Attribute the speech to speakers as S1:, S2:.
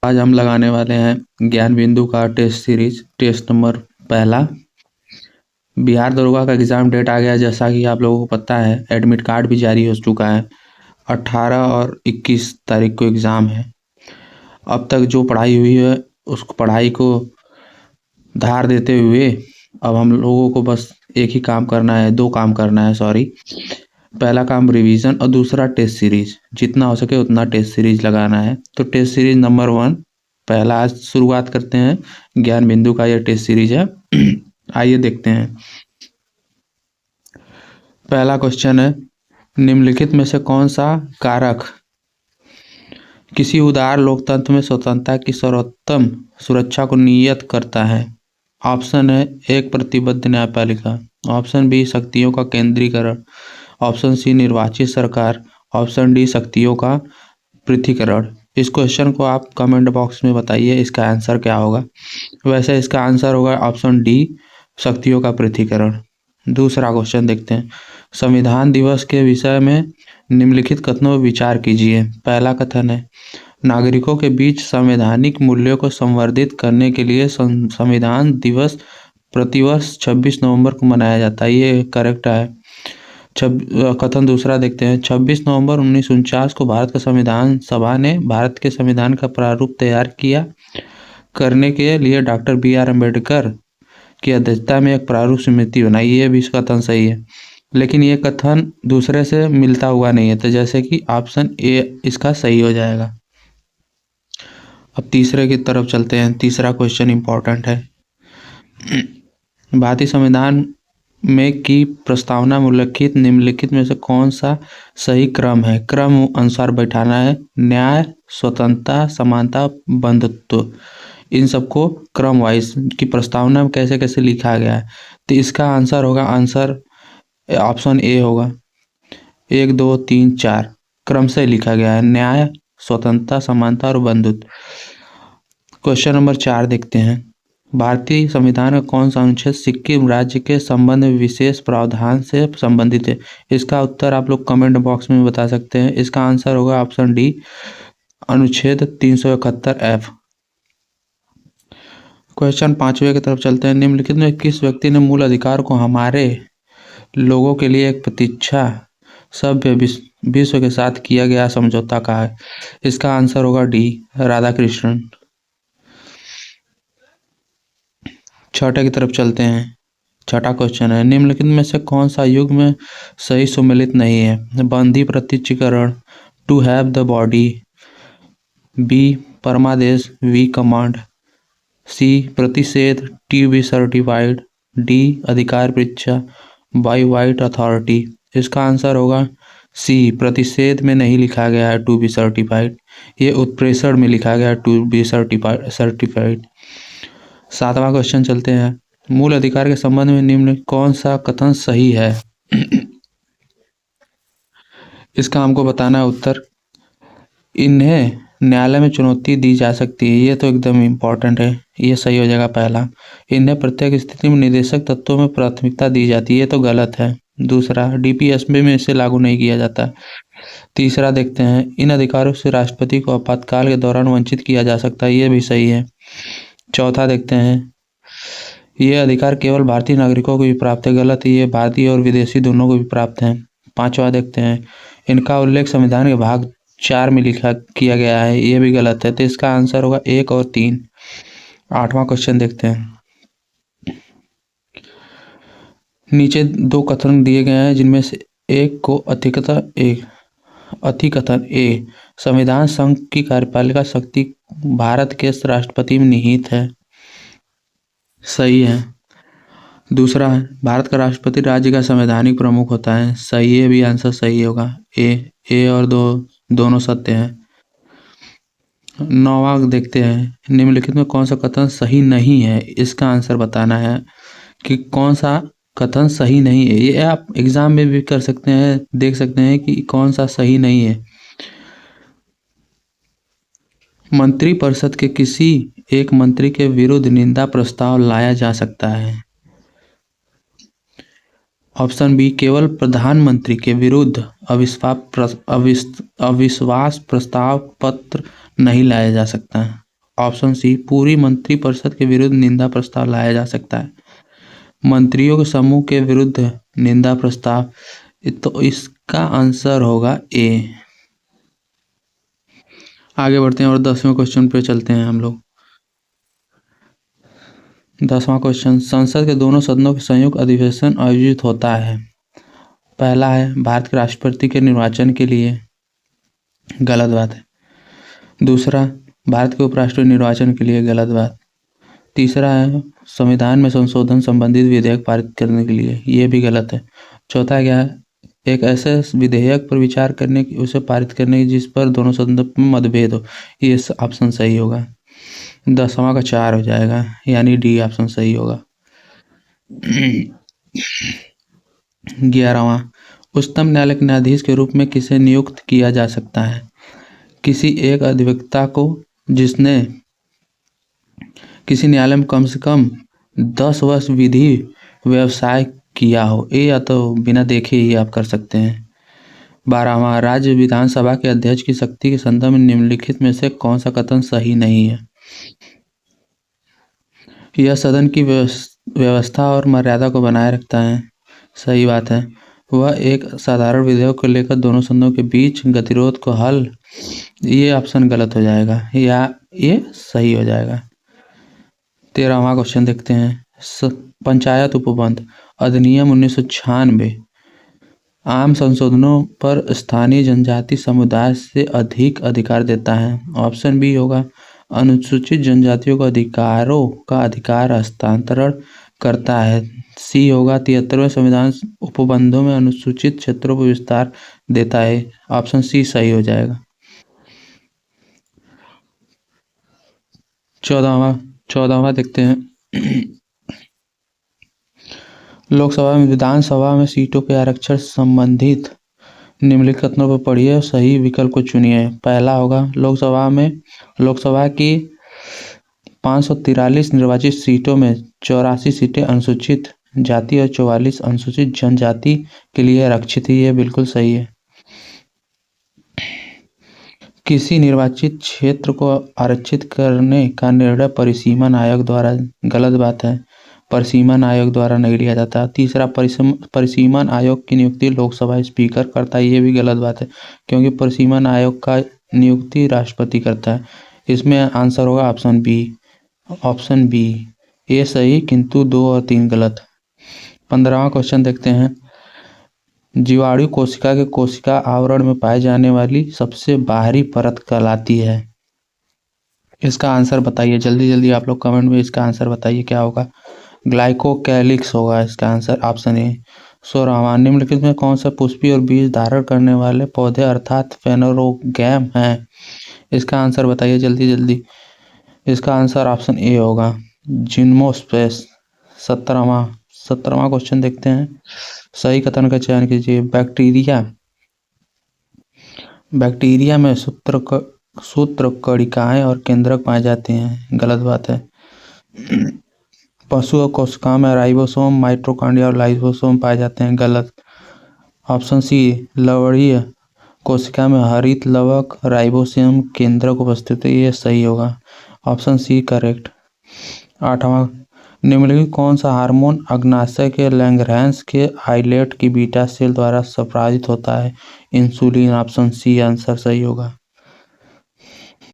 S1: आज हम लगाने वाले हैं ज्ञान बिंदु का टेस्ट सीरीज। टेस्ट नंबर पहला। बिहार दरोगा का एग्ज़ाम डेट आ गया, जैसा कि आप लोगों को पता है। एडमिट कार्ड भी जारी हो चुका है। 18 और 21 तारीख को एग्ज़ाम है। अब तक जो पढ़ाई हुई है उस पढ़ाई को धार देते हुए अब हम लोगों को बस एक ही काम करना है, दो काम करना है सॉरी। पहला काम रिवीजन और दूसरा टेस्ट सीरीज। जितना हो सके उतना टेस्ट सीरीज लगाना है। तो टेस्ट सीरीज नंबर 1 पहला आज शुरुआत करते हैं। ज्ञान बिंदु का यह टेस्ट सीरीज है। आइए देखते हैं। पहला क्वेश्चन है, निम्नलिखित में से कौन सा कारक किसी उदार लोकतंत्र में स्वतंत्रता की सर्वोत्तम सुरक्षा को नियत करता है? ऑप्शन है एक प्रतिबद्ध न्यायपालिका, ऑप्शन बी शक्तियों का केंद्रीकरण, ऑप्शन सी निर्वाचित सरकार, ऑप्शन डी शक्तियों का पृथकीकरण। इस क्वेश्चन को आप कमेंट बॉक्स में बताइए इसका आंसर क्या होगा। वैसे इसका आंसर होगा ऑप्शन डी शक्तियों का पृथकीकरण। दूसरा क्वेश्चन देखते हैं। संविधान दिवस के विषय में निम्नलिखित कथनों पर विचार कीजिए। पहला कथन है, नागरिकों के बीच संवैधानिक मूल्यों को संवर्धित करने के लिए संविधान दिवस प्रतिवर्ष 26 नवंबर को मनाया जाता है। ये करेक्ट है। कथन दूसरा देखते हैं। 26 नवंबर 1949 को भारत का संविधान सभा ने भारत के संविधान का प्रारूप तैयार किया करने के लिए डॉक्टर बी.आर. अम्बेडकर की अध्यक्षता में एक प्रारूप समिति बनाई। ये भी कथन सही है, लेकिन ये कथन दूसरे से मिलता हुआ नहीं है, तो जैसे कि ऑप्शन ए इसका सही हो जाएगा। अब तीसरे की तरफ चलते हैं। तीसरा क्वेश्चन इंपॉर्टेंट है। भारतीय संविधान में की प्रस्तावना में उल्लिखित निम्नलिखित में से कौन सा सही क्रम है? क्रम अनुसार बैठाना है। न्याय, स्वतंत्रता, समानता, बंधुत्व, इन सबको क्रम वाइज की प्रस्तावना में कैसे कैसे लिखा गया है। तो इसका आंसर होगा, आंसर ऑप्शन ए होगा। 1 2 3 4 क्रम से लिखा गया है। न्याय, स्वतंत्रता, समानता और बंधुत्व। क्वेश्चन नंबर 4 देखते हैं। भारतीय संविधान का कौन सा अनुच्छेद सिक्किम राज्य के संबंध में विशेष प्रावधान से संबंधित है? इसका उत्तर आप लोग कमेंट बॉक्स में बता सकते हैं। इसका आंसर होगा ऑप्शन डी अनुच्छेद 371F। क्वेश्चन 5वें की तरफ चलते हैं। निम्नलिखित में किस व्यक्ति ने मूल अधिकार को हमारे लोगों के लिए एक प्रतीक्षा सभ्य विश्व के साथ किया गया समझौता कहा है? इसका आंसर होगा डी राधाकृष्णन। 6ठे की तरफ चलते हैं। 6ठा क्वेश्चन है, निम्नलिखित में से कौन सा युग में सही सुमेलित नहीं है? बंधी प्रत्यक्षीकरण, to have the body, B परमादेश, वी कमांड, सी प्रतिषेध, टी बी सर्टिफाइड, डी अधिकार परीक्षा, बाई वाइट अथॉरिटी। इसका आंसर होगा सी प्रतिषेध में नहीं लिखा गया है टू बी सर्टिफाइड, ये उत्प्रेषण में लिखा गया है टू बी सर्टिफाइड। 7वां क्वेश्चन चलते हैं। मूल अधिकार के संबंध में निम्न कौन सा कथन सही है? इसका हमको बताना है उत्तर। इन्हें न्यायालय में चुनौती दी जा सकती है, ये तो एकदम इम्पोर्टेंट है, ये सही हो जाएगा पहला। इन्हें प्रत्येक स्थिति में निर्देशक तत्वों में प्राथमिकता दी जाती है, ये तो गलत है। दूसरा, डीपीएसबी में इसे लागू नहीं किया जाता। तीसरा देखते हैं, इन अधिकारों से राष्ट्रपति को आपातकाल के दौरान वंचित किया जा सकता है, ये भी सही है। चौथा देखते हैं, ये अधिकार केवल भारतीय नागरिकों को भी प्राप्त है, गलत है, ये भारतीय और विदेशी दोनों को भी प्राप्त है। 5वां देखते हैं, इनका उल्लेख संविधान के भाग 4 में लिखा किया गया है, ये भी गलत है, तो इसका आंसर होगा 1 और 3। 8वां क्वेश्चन देखते हैं। नीचे 2 कथन दिए गए हैं, जिनमें से एक को अधिकतन ए संविधान संघ की कार्यपालिका शक्ति भारत के राष्ट्रपति में निहित है, सही है। दूसरा है, भारत का राष्ट्रपति राज्य का संवैधानिक प्रमुख होता है, सही है, भी आंसर सही होगा। ए और दोनों सत्य हैं। 9वां देखते हैं, निम्नलिखित में कौन सा कथन सही नहीं है? इसका आंसर बताना है कि कौन सा कथन सही नहीं है। ये आप एग्जाम में भी कर सकते हैं, देख सकते हैं कि कौन सा सही नहीं है। मंत्रिपरिषद के किसी एक मंत्री के विरुद्ध निंदा प्रस्ताव लाया जा सकता है? ऑप्शन बी केवल प्रधानमंत्री के विरुद्ध अविश्वास प्रस्ताव पत्र नहीं लाया जा सकता है। ऑप्शन सी, पूरी मंत्रिपरिषद के विरुद्ध निंदा प्रस्ताव लाया जा सकता है। मंत्रियों के समूह के विरुद्ध निंदा प्रस्ताव, तो इसका आंसर होगा ए। आगे बढ़ते हैं और 10वें क्वेश्चन पे चलते हैं हम लोग। 10वां क्वेश्चन, संसद के दोनों सदनों के संयुक्त अधिवेशन आयोजित होता है। पहला है भारत के राष्ट्रपति के निर्वाचन के लिए, गलत बात है। दूसरा, भारत के उपराष्ट्रपति निर्वाचन के लिए, गलत बात। तीसरा है संविधान में संशोधन संबंधित विधेयक पारित करने के लिए, ये भी गलत है। चौथा क्या है, एक ऐसे विधेयक पर विचार करने की, उसे पारित करने की जिस पर दोनों सदनों में मतभेद हो, ये ऑप्शन सही होगा। 10वां का 4 हो जाएगा, यानी डी ऑप्शन सही होगा। 11वां, उच्चतम न्यायालय के न्यायाधीश के रूप में किसे नियुक्त किया जा सकता है? किसी एक अधिवक्ता को जिसने किसी न्यायालय में कम से कम 10 वर्ष विधि व्यवसाय किया हो, ये या तो बिना देखे ही आप कर सकते हैं। 12वां, राज्य विधानसभा के अध्यक्ष की शक्ति के संदर्भ में निम्नलिखित में से कौन सा कथन सही नहीं है? यह सदन की व्यवस्था और मर्यादा को बनाए रखता है, सही बात है। वह एक साधारण विधेयक को लेकर दोनों सदनों के बीच गतिरोध को हल, ये ऑप्शन गलत हो जाएगा, या ये सही हो जाएगा। 13वां क्वेश्चन देखते हैं। पंचायत उपबंध अधिनियम 1996 आम संशोधनों पर स्थानीय जनजाति समुदाय से अधिक अधिकार देता है। ऑप्शन बी होगा, अनुसूचित जनजातियों को अधिकारों का अधिकार हस्तांतरण करता है। सी होगा, 73वें संविधान उपबंधों में अनुसूचित क्षेत्रों को विस्तार देता है। ऑप्शन सी सही हो जाएगा। 14वां देखते हैं। लोकसभा में विधानसभा में सीटों के आरक्षण संबंधित निम्नलिखित कथनों पर पढ़िए, सही विकल्प को चुनिए। पहला होगा, लोकसभा की 543 निर्वाचित सीटों में 84 सीटें अनुसूचित जाति और 44 अनुसूचित जनजाति के लिए आरक्षित है, ये बिल्कुल सही है। किसी निर्वाचित क्षेत्र को आरक्षित करने का निर्णय परिसीमन आयोग द्वारा, गलत बात है, परिसीमन आयोग द्वारा नहीं लिया जाता। तीसरा, परिसीमन आयोग की नियुक्ति लोकसभा स्पीकर करता है, ये भी गलत बात है, क्योंकि परिसीमन आयोग का नियुक्ति राष्ट्रपति करता है। इसमें आंसर होगा ऑप्शन बी, ए सही, किंतु 2 और 3 गलत। 15वां क्वेश्चन देखते हैं। जीवाणु कोशिका के कोशिका आवरण में पाई जाने वाली सबसे बाहरी परत कहलाती है। इसका आंसर बताइए, जल्दी जल्दी आप लोग कमेंट में इसका आंसर बताइए, क्या होगा? ग्लाइकोकैलिक्स होगा इसका आंसर, ऑप्शन ए। 16वां, निम्नलिखित में कौन सा पुष्पीय और बीज धारण करने वाले पौधे अर्थात फेनोरोगैम है? इसका आंसर बताइए जल्दी जल्दी। इसका आंसर ऑप्शन ए होगा, जिम्नोस्पेर्म। 17वां क्वेश्चन देखते हैं। सही कथन का चयन कीजिए। बैक्टीरिया में सूत्रकणिकाएं और केंद्रक पाए जाते हैं, गलत बात है। पशु और कोशिका में राइबोसोम, माइटोकॉन्ड्रिया और लाइसोसोम पाए जाते हैं, गलत। ऑप्शन सी, लवणीय कोशिका में हरित लवक, राइबोसोम, केंद्रक उपस्थित है, ये सही होगा। Option C correct. 8वां, निम्नलिखित कौन सा हार्मोन अग्नाशय के लैंगरहैंस के आइलेट की बीटा सेल द्वारा स्रावित होता है? इंसुलिन। ऑप्शन सी आंसर सही होगा।